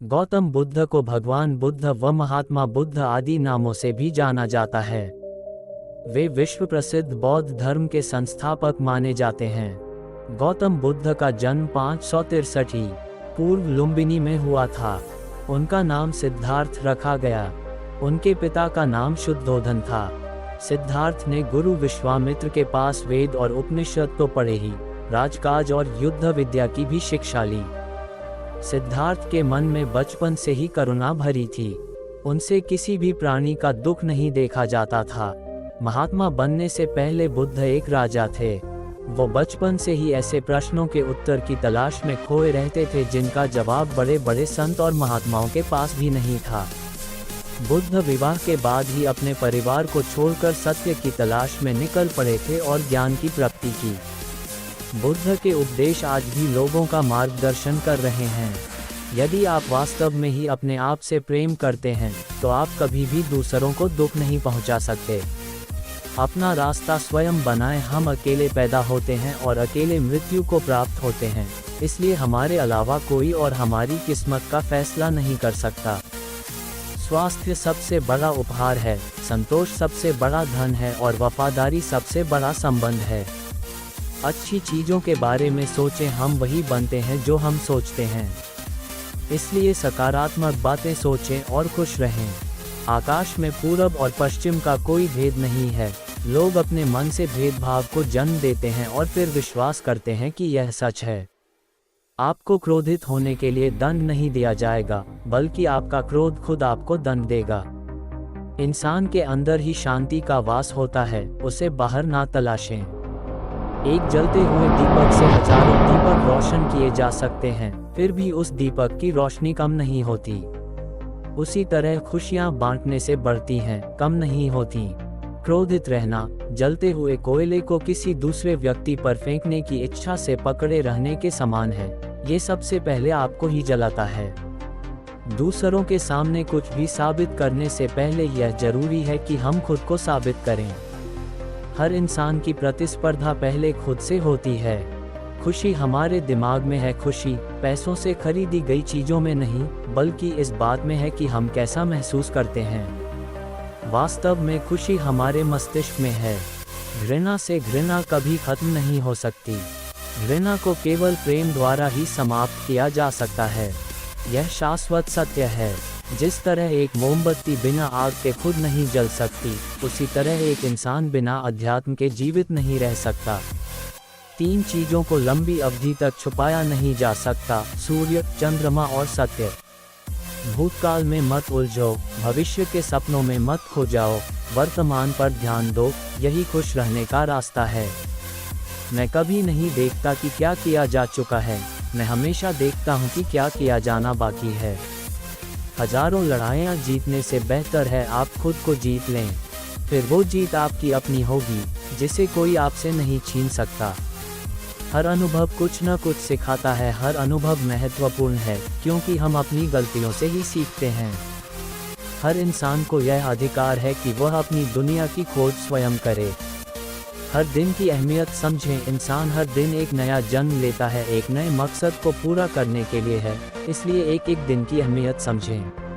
गौतम बुद्ध को भगवान बुद्ध व महात्मा बुद्ध आदि नामों से भी जाना जाता है। वे विश्व प्रसिद्ध बौद्ध धर्म के संस्थापक माने जाते हैं। गौतम बुद्ध का जन्म 563 पूर्व लुम्बिनी में हुआ था। उनका नाम सिद्धार्थ रखा गया। उनके पिता का नाम शुद्धोधन था। सिद्धार्थ ने गुरु विश्वामित्र के पास वेद और उपनिषद तो पढ़े ही, राजकाज और युद्ध विद्या की भी शिक्षा ली। सिद्धार्थ के मन में बचपन से ही करुणा भरी थी। उनसे किसी भी प्राणी का दुख नहीं देखा जाता था। महात्मा बनने से पहले बुद्ध एक राजा थे। वो बचपन से ही ऐसे प्रश्नों के उत्तर की तलाश में खोए रहते थे जिनका जवाब बड़े बड़े संत और महात्माओं के पास भी नहीं था। बुद्ध विवाह के बाद ही अपने परिवार को छोड़कर सत्य की तलाश में निकल पड़े थे और ज्ञान की प्राप्ति की। बुद्ध के उपदेश आज भी लोगों का मार्गदर्शन कर रहे हैं। यदि आप वास्तव में ही अपने आप से प्रेम करते हैं तो आप कभी भी दूसरों को दुख नहीं पहुंचा सकते। अपना रास्ता स्वयं बनाएं। हम अकेले पैदा होते हैं और अकेले मृत्यु को प्राप्त होते हैं, इसलिए हमारे अलावा कोई और हमारी किस्मत का फैसला नहीं कर सकता। स्वास्थ्य सबसे बड़ा उपहार है, संतोष सबसे बड़ा धन है और वफादारी सबसे बड़ा संबंध है। अच्छी चीज़ों के बारे में सोचें। हम वही बनते हैं जो हम सोचते हैं, इसलिए सकारात्मक बातें सोचें और खुश रहें। आकाश में पूरब और पश्चिम का कोई भेद नहीं है। लोग अपने मन से भेदभाव को जन्म देते हैं और फिर विश्वास करते हैं कि यह सच है। आपको क्रोधित होने के लिए दंड नहीं दिया जाएगा, बल्कि आपका क्रोध खुद आपको दंड देगा। इंसान के अंदर ही शांति का वास होता है, उसे बाहर ना तलाशें। एक जलते हुए दीपक से हजारों दीपक रोशन किए जा सकते हैं, फिर भी उस दीपक की रोशनी कम नहीं होती। उसी तरह खुशियां बांटने से बढ़ती हैं, कम नहीं होती। क्रोधित रहना जलते हुए कोयले को किसी दूसरे व्यक्ति पर फेंकने की इच्छा से पकड़े रहने के समान है। ये सबसे पहले आपको ही जलाता है। दूसरों के सामने कुछ भी साबित करने से पहले यह जरूरी है कि हम खुद को साबित करें। हर इंसान की प्रतिस्पर्धा पहले खुद से होती है। खुशी हमारे दिमाग में है। खुशी पैसों से खरीदी गई चीज़ों में नहीं, बल्कि इस बात में है कि हम कैसा महसूस करते हैं। वास्तव में खुशी हमारे मस्तिष्क में है। घृणा से घृणा कभी खत्म नहीं हो सकती। घृणा को केवल प्रेम द्वारा ही समाप्त किया जा सकता है। यह शाश्वत सत्य है। जिस तरह एक मोमबत्ती बिना आग के खुद नहीं जल सकती, उसी तरह एक इंसान बिना अध्यात्म के जीवित नहीं रह सकता। तीन चीज़ों को लंबी अवधि तक छुपाया नहीं जा सकता: सूर्य, चंद्रमा और सत्य। भूतकाल में मत उलझो, भविष्य के सपनों में मत खो जाओ, वर्तमान पर ध्यान दो। यही खुश रहने का रास्ता है। मैं कभी नहीं देखता कि क्या किया जा चुका है, मैं हमेशा देखता हूँ कि क्या किया जाना बाकी है। हजारों लड़ाइयाँ जीतने से बेहतर है आप खुद को जीत लें। फिर वो जीत आपकी अपनी होगी, जिसे कोई आपसे नहीं छीन सकता। हर अनुभव कुछ न कुछ सिखाता है। हर अनुभव महत्वपूर्ण है, क्योंकि हम अपनी गलतियों से ही सीखते हैं। हर इंसान को यह अधिकार है कि वह अपनी दुनिया की खोज स्वयं करे। हर दिन की अहमियत समझें। इंसान हर दिन एक नया जन्म लेता है, एक नए मकसद को पूरा करने के लिए है, इसलिए एक एक दिन की अहमियत समझें।